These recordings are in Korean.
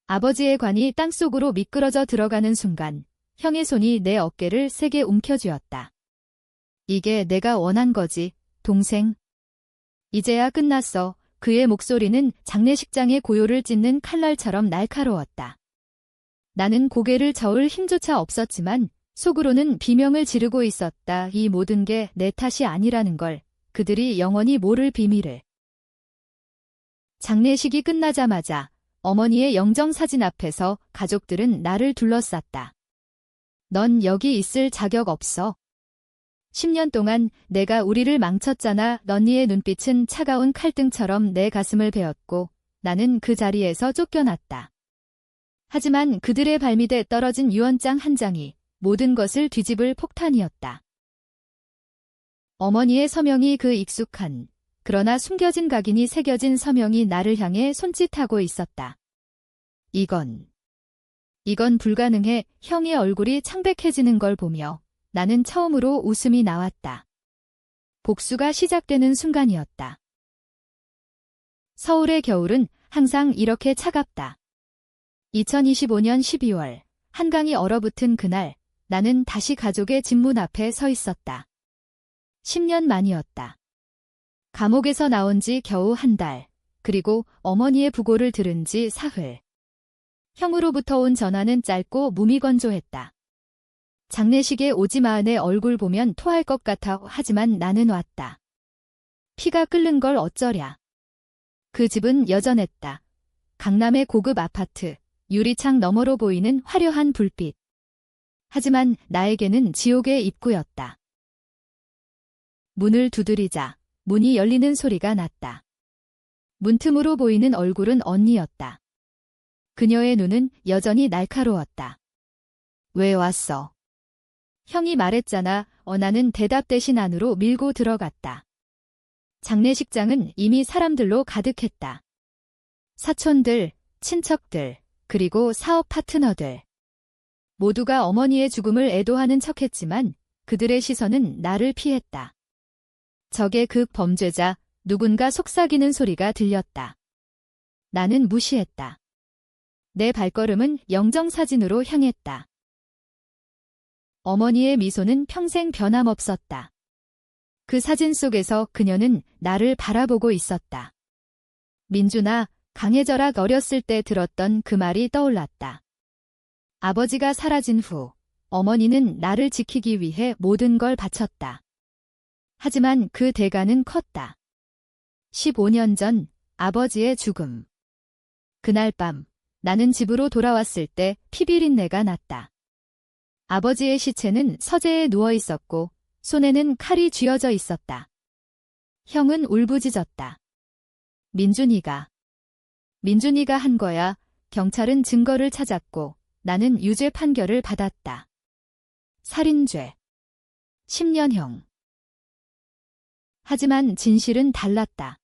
아버지의 관이 땅속으로 미끄러져 들어가는 순간 형의 손이 내 어깨를 세게 움켜쥐었다. 이게 내가 원한 거지, 동생. 이제야 끝났어. 그의 목소리는 장례식장의 고요를 찢는 칼날처럼 날카로웠다. 나는 고개를 저을 힘조차 없었지만 속으로는 비명을 지르고 있었다. 이 모든 게 내 탓이 아니라는 걸, 그들이 영원히 모를 비밀을. 장례식이 끝나자마자 어머니의 영정사진 앞에서 가족들은 나를 둘러쌌다. 넌 여기 있을 자격 없어. 10년 동안 내가 우리를 망쳤잖아. 언니의 눈빛은 차가운 칼등처럼 내 가슴을 베었고 나는 그 자리에서 쫓겨났다. 하지만 그들의 발밑에 떨어진 유언장 한 장이 모든 것을 뒤집을 폭탄이었다. 어머니의 서명이 그 익숙한, 그러나 숨겨진 각인이 새겨진 서명이 나를 향해 손짓하고 있었다. 이건 불가능해. 형의 얼굴이 창백해지는 걸 보며 나는 처음으로 웃음이 나왔다. 복수가 시작되는 순간이었다. 서울의 겨울은 항상 이렇게 차갑다. 2025년 12월, 한강이 얼어붙은 그날, 나는 다시 가족의 집문 앞에 서 있었다. 10년 만이었다. 감옥에서 나온 지 겨우 한 달, 그리고 어머니의 부고를 들은 지 사흘. 형으로부터 온 전화는 짧고 무미건조했다. 장례식에 오지 마. 내 얼굴 보면 토할 것 같아. 하지만 나는 왔다. 피가 끓는 걸 어쩌랴. 그 집은 여전했다. 강남의 고급 아파트, 유리창 너머로 보이는 화려한 불빛. 하지만 나에게는 지옥의 입구였다. 문을 두드리자 문이 열리는 소리가 났다. 문틈으로 보이는 얼굴은 언니였다. 그녀의 눈은 여전히 날카로웠다. 왜 왔어? 형이 말했잖아. 나는 대답 대신 안으로 밀고 들어갔다. 장례식장은 이미 사람들로 가득했다. 사촌들, 친척들, 그리고 사업 파트너들. 모두가 어머니의 죽음을 애도하는 척했지만 그들의 시선은 나를 피했다. 적의 극범죄자, 누군가 속삭이는 소리가 들렸다. 나는 무시했다. 내 발걸음은 영정사진으로 향했다. 어머니의 미소는 평생 변함없었다. 그 사진 속에서 그녀는 나를 바라보고 있었다. 민준아, 강해져라. 어렸을 때 들었던 그 말이 떠올랐다. 아버지가 사라진 후 어머니는 나를 지키기 위해 모든 걸 바쳤다. 하지만 그 대가는 컸다. 15년 전 아버지의 죽음. 그날 밤 나는 집으로 돌아왔을 때 피비린내가 났다. 아버지의 시체는 서재에 누워 있었고 손에는 칼이 쥐어져 있었다. 형은 울부짖었다. 민준이가 한 거야. 경찰은 증거를 찾았고 나는 유죄 판결을 받았다. 살인죄. 10년형. 하지만 진실은 달랐다.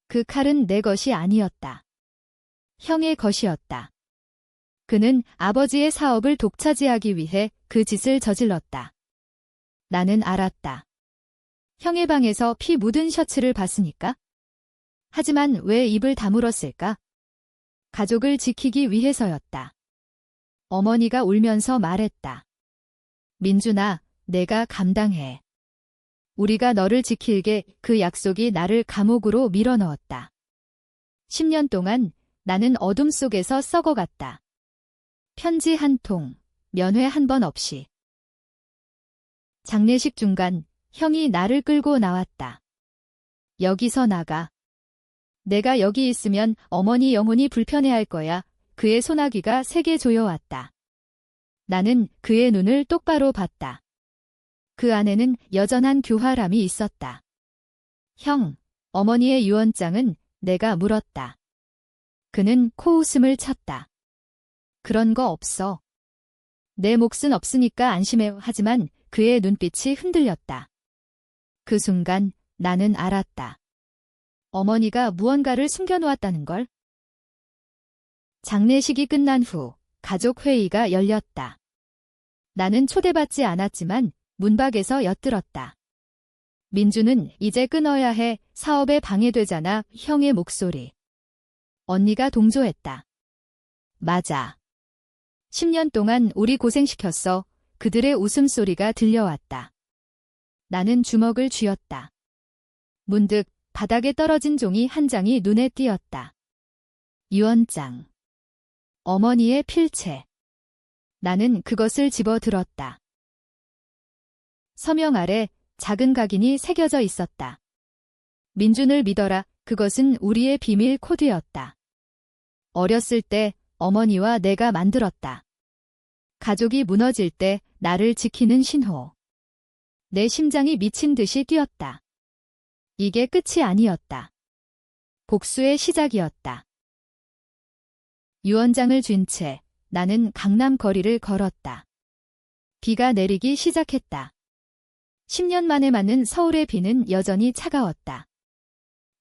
그 칼은 내 것이 아니었다. 형의 것이었다. 그는 아버지의 사업을 독차지하기 위해 그 짓을 저질렀다. 나는 알았다. 형의 방에서 피 묻은 셔츠를 봤으니까? 하지만 왜 입을 다물었을까? 가족을 지키기 위해서였다. 어머니가 울면서 말했다. 민준아, 내가 감당해. 우리가 너를 지킬게. 그 약속이 나를 감옥으로 밀어넣었다. 10년 동안 나는 어둠 속에서 썩어갔다. 편지 한 통, 면회 한 번 없이. 장례식 중간 형이 나를 끌고 나왔다. 여기서 나가. 내가 여기 있으면 어머니 영혼이 불편해할 거야. 그의 소나기가 세게 조여왔다. 나는 그의 눈을 똑바로 봤다. 그 안에는 여전한 교활함이 있었다. 형, 어머니의 유언장은? 내가 물었다. 그는 코웃음을 쳤다. 그런 거 없어. 내 몫은 없으니까 안심해. 하지만 그의 눈빛이 흔들렸다. 그 순간 나는 알았다. 어머니가 무언가를 숨겨놓았다는 걸. 장례식이 끝난 후 가족 회의가 열렸다. 나는 초대받지 않았지만 문밖에서 엿들었다. 민주는 이제 끊어야 해. 사업에 방해되잖아. 형의 목소리. 언니가 동조했다. 맞아. 10년 동안 우리 고생시켰어. 그들의 웃음소리가 들려왔다. 나는 주먹을 쥐었다. 문득 바닥에 떨어진 종이 한 장이 눈에 띄었다. 유언장. 어머니의 필체. 나는 그것을 집어들었다. 서명 아래 작은 각인이 새겨져 있었다. 민준을 믿어라. 그것은 우리의 비밀 코드였다. 어렸을 때 어머니와 내가 만들었다. 가족이 무너질 때 나를 지키는 신호. 내 심장이 미친 듯이 뛰었다. 이게 끝이 아니었다. 복수의 시작이었다. 유언장을 쥔 채 나는 강남 거리를 걸었다. 비가 내리기 시작했다. 10년 만에 맞는 서울의 비는 여전히 차가웠다.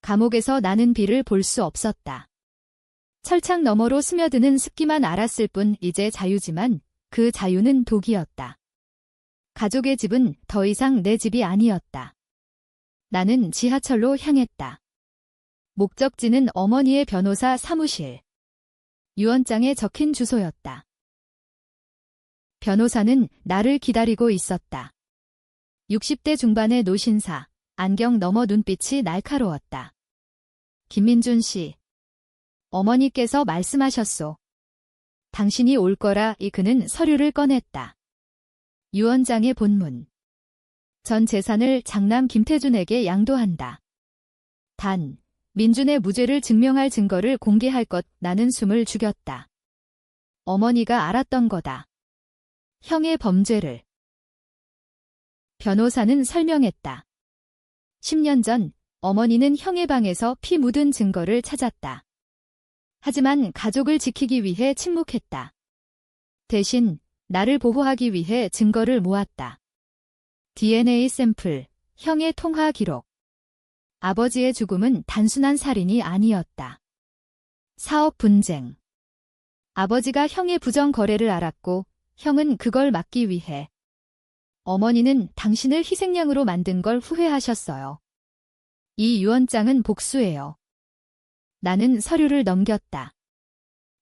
감옥에서 나는 비를 볼 수 없었다. 철창 너머로 스며드는 습기만 알았을 뿐 이제 자유지만 그 자유는 독이었다. 가족의 집은 더 이상 내 집이 아니었다. 나는 지하철로 향했다. 목적지는 어머니의 변호사 사무실. 유언장에 적힌 주소였다. 변호사는 나를 기다리고 있었다. 60대 중반의 노신사, 안경 너머 눈빛이 날카로웠다. 김민준 씨. 어머니께서 말씀하셨소. 당신이 올 거라. 그는 서류를 꺼냈다. 유언장의 본문. 전 재산을 장남 김태준에게 양도한다. 단, 민준의 무죄를 증명할 증거를 공개할 것. 나는 숨을 죽였다. 어머니가 알았던 거다. 형의 범죄를. 변호사는 설명했다. 10년 전 어머니는 형의 방에서 피 묻은 증거를 찾았다. 하지만 가족을 지키기 위해 침묵했다. 대신 나를 보호하기 위해 증거를 모았다. DNA 샘플, 형의 통화 기록. 아버지의 죽음은 단순한 살인이 아니었다. 사업 분쟁. 아버지가 형의 부정 거래를 알았고 형은 그걸 막기 위해. 어머니는 당신을 희생양으로 만든 걸 후회하셨어요. 이 유언장은 복수예요. 나는 서류를 넘겼다.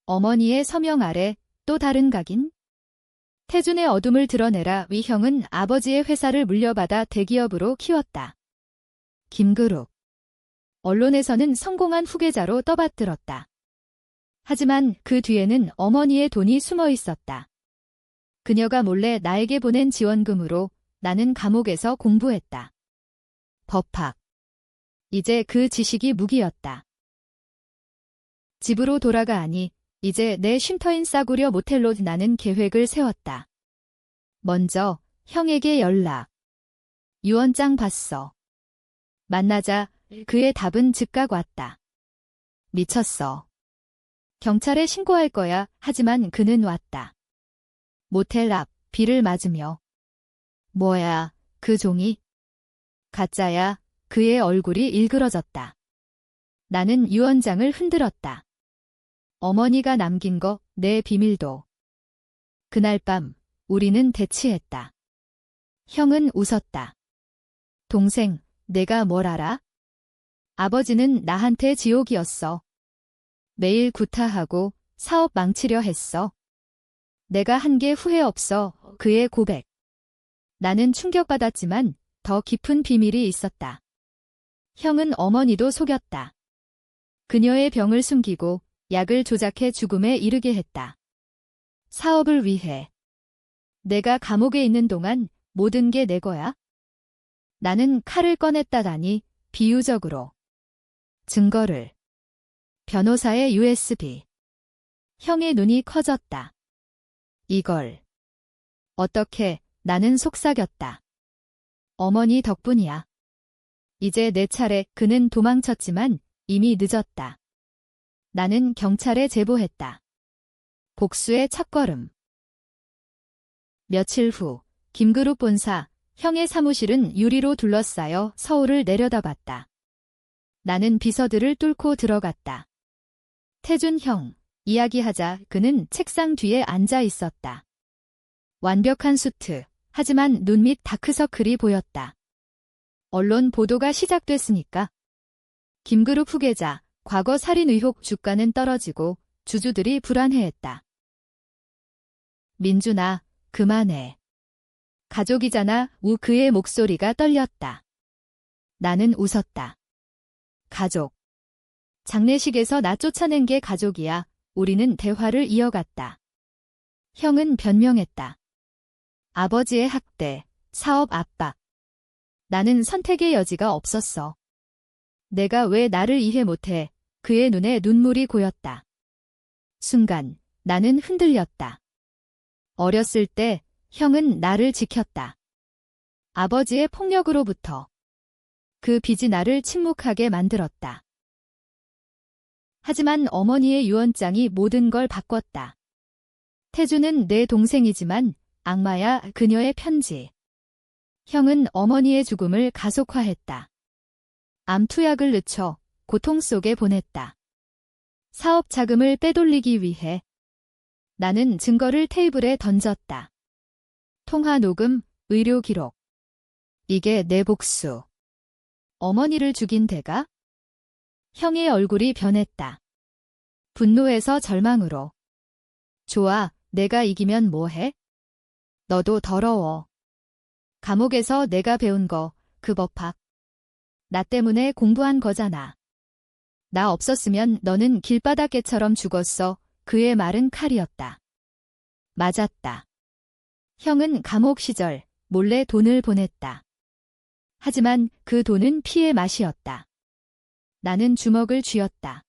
어머니의 서명 아래 또 다른 각인? 태준의 어둠을 드러내라. 위 형은 아버지의 회사를 물려받아 대기업으로 키웠다. 김그룹. 언론에서는 성공한 후계자로 떠받들었다. 하지만 그 뒤에는 어머니의 돈이 숨어 있었다. 그녀가 몰래 나에게 보낸 지원금으로 나는 감옥에서 공부했다. 법학. 이제 그 지식이 무기였다. 집으로 돌아가니 이제 내 쉼터인 싸구려 모텔로 나는 계획을 세웠다. 먼저 형에게 연락. 유언장 봤어. 만나자 그의 답은 즉각 왔다. 미쳤어. 경찰에 신고할 거야. 하지만 그는 왔다. 모텔 앞 비를 맞으며. 뭐야, 그 종이? 가짜야. 그의 얼굴이 일그러졌다. 나는 유언장을 흔들었다. 어머니가 남긴 거, 내 비밀도. 그날 밤 우리는 대치했다. 형은 웃었다. 동생, 내가 뭘 알아? 아버지는 나한테 지옥이었어. 매일 구타하고 사업 망치려 했어. 내가 한 게 후회 없어. 그의 고백. 나는 충격받았지만 더 깊은 비밀이 있었다. 형은 어머니도 속였다. 그녀의 병을 숨기고 약을 조작해 죽음에 이르게 했다. 사업을 위해. 내가 감옥에 있는 동안 모든 게 내 거야? 나는 칼을 꺼냈다다니 비유적으로. 증거를. 변호사의 USB. 형의 눈이 커졌다. 이걸. 어떻게. 나는 속삭였다. 어머니 덕분이야. 이제 내 차례. 그는 도망쳤지만 이미 늦었다. 나는 경찰에 제보했다. 복수의 첫걸음. 며칠 후 김그룹 본사, 형의 사무실은 유리로 둘러싸여 서울을 내려다봤다. 나는 비서들을 뚫고 들어갔다. 태준 형, 이야기하자. 그는 책상 뒤에 앉아 있었다. 완벽한 수트, 하지만 눈 밑 다크서클이 보였다. 언론 보도가 시작됐으니까. 김그룹 후계자, 과거 살인 의혹 주가는 떨어지고 주주들이 불안해했다. 민준아, 그만해. 가족이잖아. 그의 목소리가 떨렸다. 나는 웃었다. 가족. 장례식에서 나 쫓아낸 게 가족이야. 우리는 대화를 이어갔다. 형은 변명했다. 아버지의 학대, 사업 압박. 나는 선택의 여지가 없었어. 내가 왜 나를 이해 못해? 그의 눈에 눈물이 고였다. 순간 나는 흔들렸다. 어렸을 때 형은 나를 지켰다. 아버지의 폭력으로부터. 그 빚이 나를 침묵하게 만들었다. 하지만 어머니의 유언장이 모든 걸 바꿨다. 태주는 내 동생이지만 악마야. 그녀의 편지. 형은 어머니의 죽음을 가속화했다. 암 투약을 늦춰 고통 속에 보냈다. 사업 자금을 빼돌리기 위해 나는 증거를 테이블에 던졌다. 통화 녹음, 의료 기록. 이게 내 복수. 어머니를 죽인 대가? 형의 얼굴이 변했다. 분노에서 절망으로. 좋아, 내가 이기면 뭐해? 너도 더러워. 감옥에서 내가 배운 거, 그 법학. 나 때문에 공부한 거잖아. 나 없었으면 너는 길바닥개처럼 죽었어. 그의 말은 칼이었다. 맞았다. 형은 감옥 시절 몰래 돈을 보냈다. 하지만 그 돈은 피의 맛이었다. 나는 주먹을 쥐었다.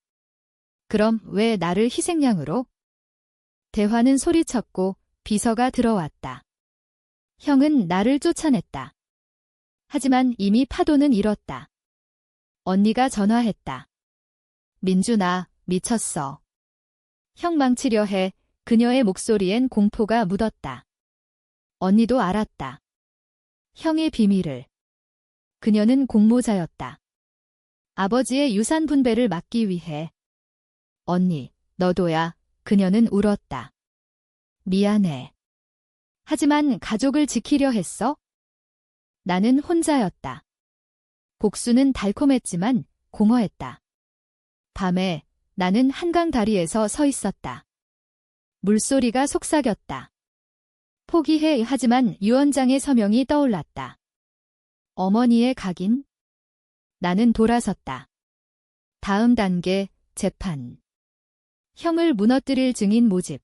그럼 왜 나를 희생양으로? 대화는 소리쳤고 비서가 들어왔다. 형은 나를 쫓아냈다. 하지만 이미 파도는 일었다. 언니가 전화했다. 민준아, 미쳤어. 형 망치려 해. 그녀의 목소리엔 공포가 묻었다. 언니도 알았다. 형의 비밀을. 그녀는 공모자였다. 아버지의 유산 분배를 막기 위해. 언니, 너도야. 그녀는 울었다. 미안해. 하지만 가족을 지키려 했어? 나는 혼자였다. 복수는 달콤했지만 공허했다. 밤에 나는 한강 다리에서 서 있었다. 물소리가 속삭였다. 포기해. 하지만 유언장의 서명이 떠올랐다. 어머니의 각인? 나는 돌아섰다. 다음 단계, 재판. 형을 무너뜨릴 증인 모집.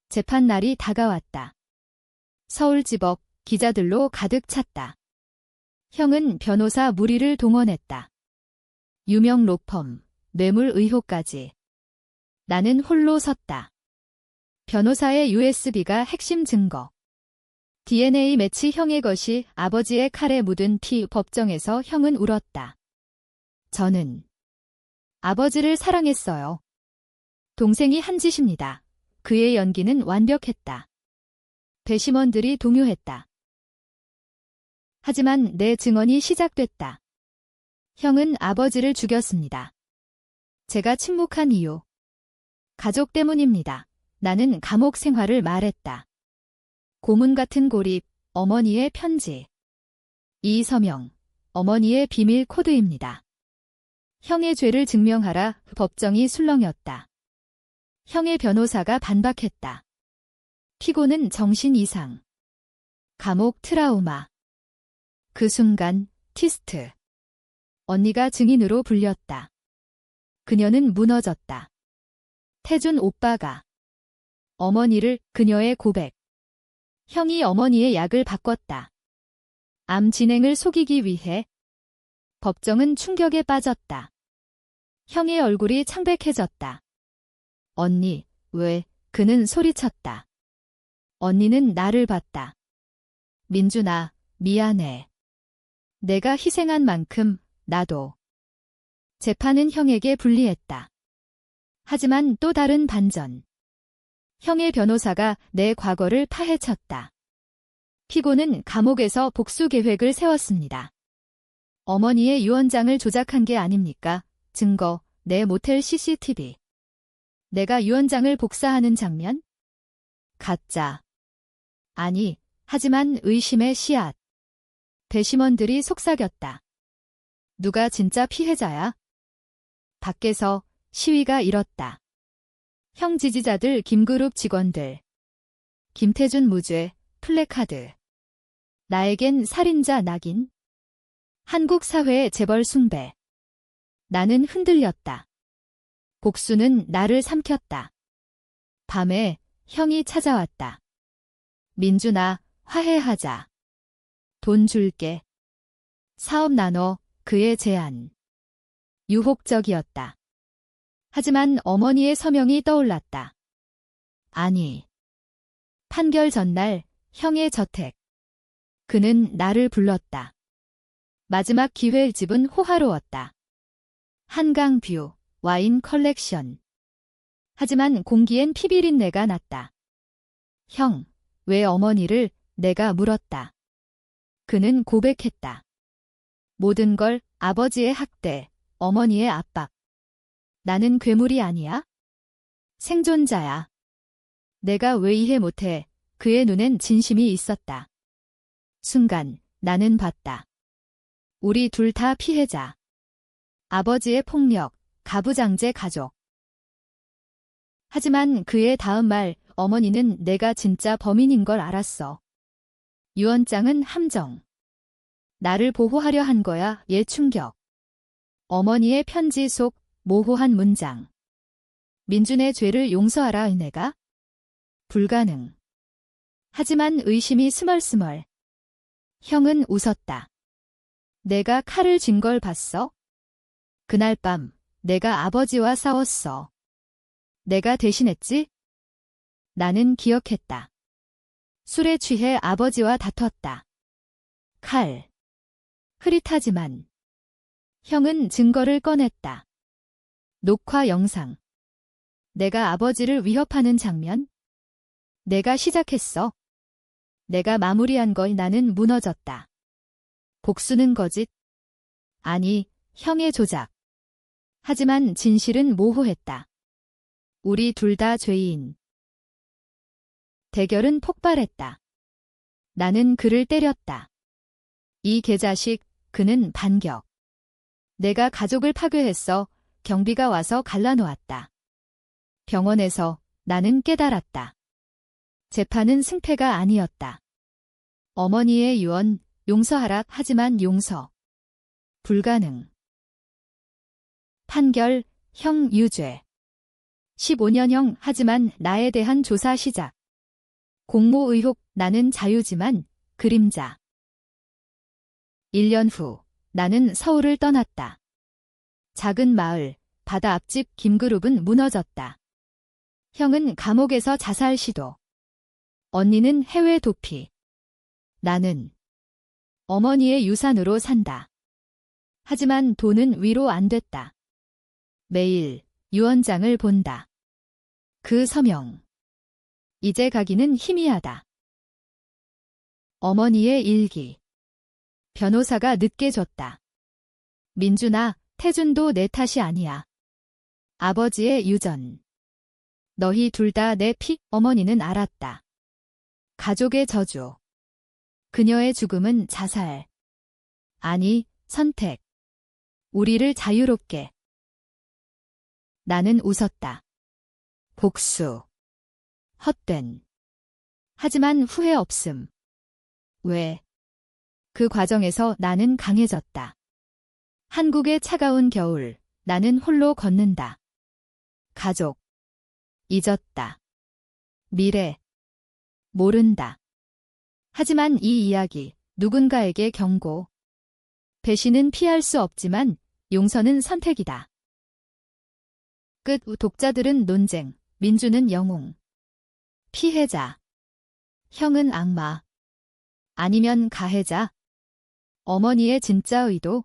재판 날이 다가왔다. 서울지법, 기자들로 가득 찼다. 형은 변호사 무리를 동원했다. 유명 로펌, 뇌물 의혹까지. 나는 홀로 섰다. 변호사의 USB가 핵심 증거. DNA 매치 형의 것이 아버지의 칼에 묻은 피. 법정에서 형은 울었다. 저는 아버지를 사랑했어요. 동생이 한 짓입니다. 그의 연기는 완벽했다. 배심원들이 동요했다. 하지만 내 증언이 시작됐다. 형은 아버지를 죽였습니다. 제가 침묵한 이유. 가족 때문입니다. 나는 감옥 생활을 말했다. 고문 같은 고립, 어머니의 편지. 이 서명, 어머니의 비밀 코드입니다. 형의 죄를 증명하라. 법정이 술렁였다. 형의 변호사가 반박했다. 피고는 정신 이상. 감옥 트라우마. 그 순간, 티스트. 언니가 증인으로 불렸다. 그녀는 무너졌다. 태준 오빠가. 어머니를, 그녀의 고백. 형이 어머니의 약을 바꿨다. 암 진행을 속이기 위해. 법정은 충격에 빠졌다. 형의 얼굴이 창백해졌다. 언니, 왜? 그는 소리쳤다. 언니는 나를 봤다. 민준아, 미안해. 내가 희생한 만큼 나도. 재판은 형에게 불리했다. 하지만 또 다른 반전. 형의 변호사가 내 과거를 파헤쳤다. 피고는 감옥에서 복수 계획을 세웠습니다. 어머니의 유언장을 조작한 게 아닙니까? 증거, 내 모텔 CCTV. 내가 유언장을 복사하는 장면? 가짜. 아니, 하지만 의심의 씨앗. 배심원들이 속삭였다. 누가 진짜 피해자야? 밖에서 시위가 일었다. 형 지지자들 김그룹 직원들. 김태준 무죄, 플래카드. 나에겐 살인자 낙인. 한국 사회의 재벌 숭배. 나는 흔들렸다. 복수는 나를 삼켰다. 밤에 형이 찾아왔다. 민준아, 화해하자. 돈 줄게. 사업 나눠. 그의 제안. 유혹적이었다. 하지만 어머니의 서명이 떠올랐다. 아니. 판결 전날 형의 저택. 그는 나를 불렀다. 마지막 기회 집은 호화로웠다. 한강 뷰, 와인 컬렉션. 하지만 공기엔 피비린내가 났다. 형, 왜 어머니를? 내가 물었다. 그는 고백했다. 모든 걸 아버지의 학대, 어머니의 압박. 나는 괴물이 아니야? 생존자야. 내가 왜 이해 못해? 그의 눈엔 진심이 있었다. 순간 나는 봤다. 우리 둘 다 피해자. 아버지의 폭력, 가부장제 가족. 하지만 그의 다음 말, 어머니는 내가 진짜 범인인 걸 알았어. 유언장은 함정. 나를 보호하려 한 거야. 얘 충격. 어머니의 편지 속 모호한 문장. 민준의 죄를 용서하라. 내가? 불가능. 하지만 의심이 스멀스멀. 형은 웃었다. 내가 칼을 쥔 걸 봤어? 그날 밤 내가 아버지와 싸웠어. 내가 대신했지? 나는 기억했다. 술에 취해 아버지와 다퉜다. 칼. 흐릿하지만. 형은 증거를 꺼냈다. 녹화 영상. 내가 아버지를 위협하는 장면? 내가 시작했어. 내가 마무리한 걸. 나는 무너졌다. 복수는 거짓? 아니, 형의 조작. 하지만 진실은 모호했다. 우리 둘 다 죄인. 대결은 폭발했다. 나는 그를 때렸다. 이 개자식, 그는 반격. 내가 가족을 파괴했어. 경비가 와서 갈라놓았다. 병원에서 나는 깨달았다. 재판은 승패가 아니었다. 어머니의 유언, 용서하라. 하지만 용서. 불가능. 판결, 형 유죄. 15년형. 하지만 나에 대한 조사 시작. 공모 의혹. 나는 자유지만 그림자. 1년 후 나는 서울을 떠났다. 작은 마을, 바다 앞집 김그룹은 무너졌다. 형은 감옥에서 자살 시도. 언니는 해외 도피. 나는 어머니의 유산으로 산다. 하지만 돈은 위로 안 됐다. 매일 유언장을 본다. 그 서명. 이제 가기는 희미하다. 어머니의 일기. 변호사가 늦게 줬다. 민준아, 태준도 내 탓이 아니야. 아버지의 유전. 너희 둘 다 내 피. 어머니는 알았다. 가족의 저주. 그녀의 죽음은 자살. 아니, 선택. 우리를 자유롭게. 나는 웃었다. 복수. 헛된. 하지만 후회 없음. 왜? 그 과정에서 나는 강해졌다. 한국의 차가운 겨울, 나는 홀로 걷는다. 가족. 잊었다. 미래. 모른다. 하지만 이 이야기, 누군가에게 경고. 배신은 피할 수 없지만 용서는 선택이다. 끝. 독자들은 논쟁, 민주는 영웅. 피해자. 형은 악마. 아니면 가해자. 어머니의 진짜 의도.